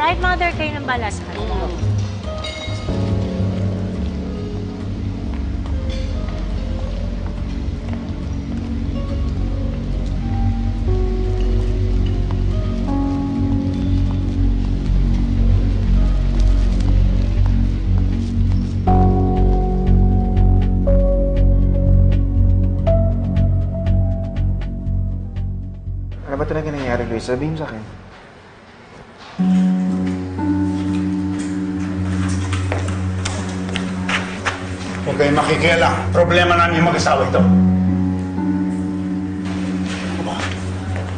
Kahit mother kayo ng balas, Ano ba talaga nangyari, Luis? Sabihin mo sa akin. Huwag kayong makikialam. Problema namin yung mag-asawa ito. Aba,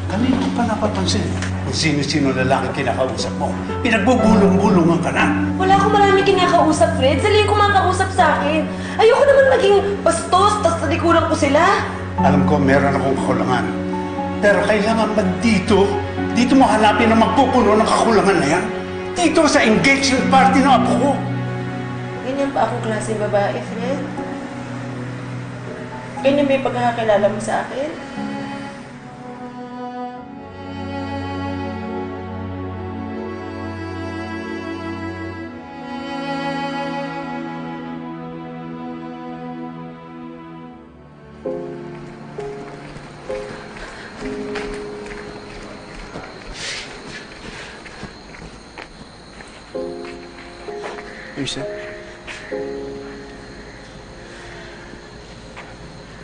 kanina ko pa napapansin kung sino-sino lalaki kinakausap mo. Pinagbubulong-bulungan ka na. Wala akong maraming kinakausap, Fred. Sila yung kumakausap sa akin. Ayoko naman maging bastos, tas talikuran ko sila. Alam ko meron akong kakulangan. Pero kailangan ba dito mo hanapin ang magpupuno ng kakulangan na yan? Dito sa engagement party ng apo ko. Ganyan pa akong klase babae, Fred? Ganyan ba yung pagkakakilala mo sa akin? Luisa?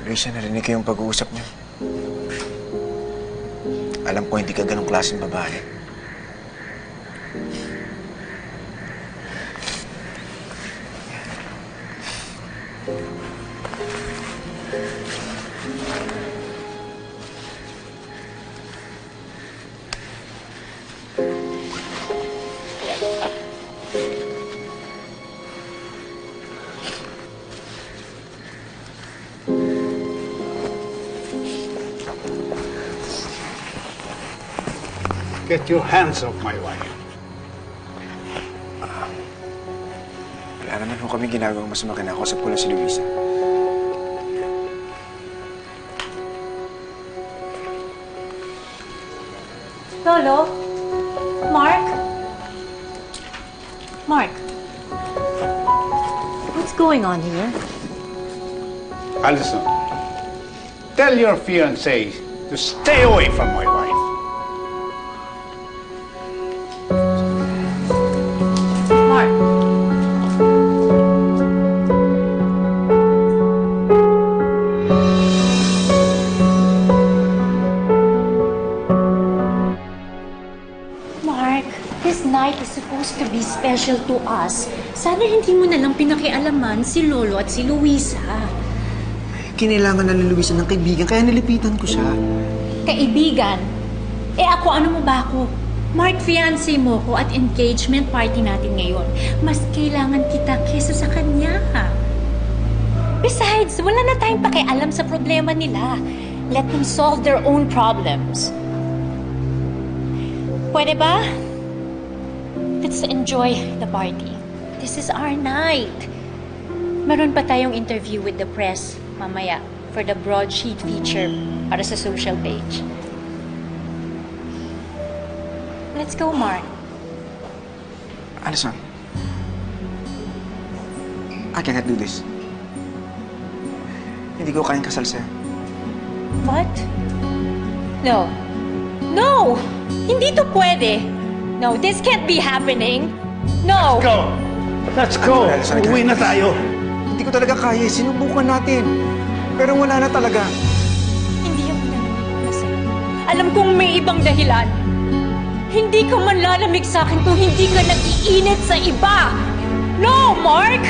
Luisa, narinig ko yung pag-uusap niyo. Alam ko hindi ka ganong klaseng babae. Get your hands off my wife. Wala naman ho kami ginagawang masama, kinakausap ko lang si Luisa. Lolo? Mark? Mark? What's going on here? Alison, tell your fiancé to stay away from my wife. Mark? Mark, this night is supposed to be special to us. Sana hindi mo na lang pinakialaman si Lolo at si Luisa. Kinailangan na ni Luisa ng kaibigan, kaya nilipitan ko siya. Kaibigan? Eh ako, ano mo ba ako? Mark, fiancé mo ko at engagement party natin ngayon. Mas kailangan kita kesa sa kanya. Besides, wala na tayong pakialam sa problema nila. Let them solve their own problems. Pwede ba? Let's enjoy the party. This is our night. Meron pa tayong interview with the press mamaya for the broadsheet feature para sa social page. Let's go, Mark. Alison, I cannot do this. Hindi ko kayang kasal sa'yo. What? No. No! Hindi to pwede. No, this can't be happening. No! Go! Let's go! Alison, Uwi na tayo! Hindi ko talaga kaya. Sinubukan natin. Pero wala na talaga. Hindi ako nalalamig na sa'yo. Alam kong may ibang dahilan. Hindi ka man lalamig sa akin kung hindi ka nag-iinit sa iba. No, Mark!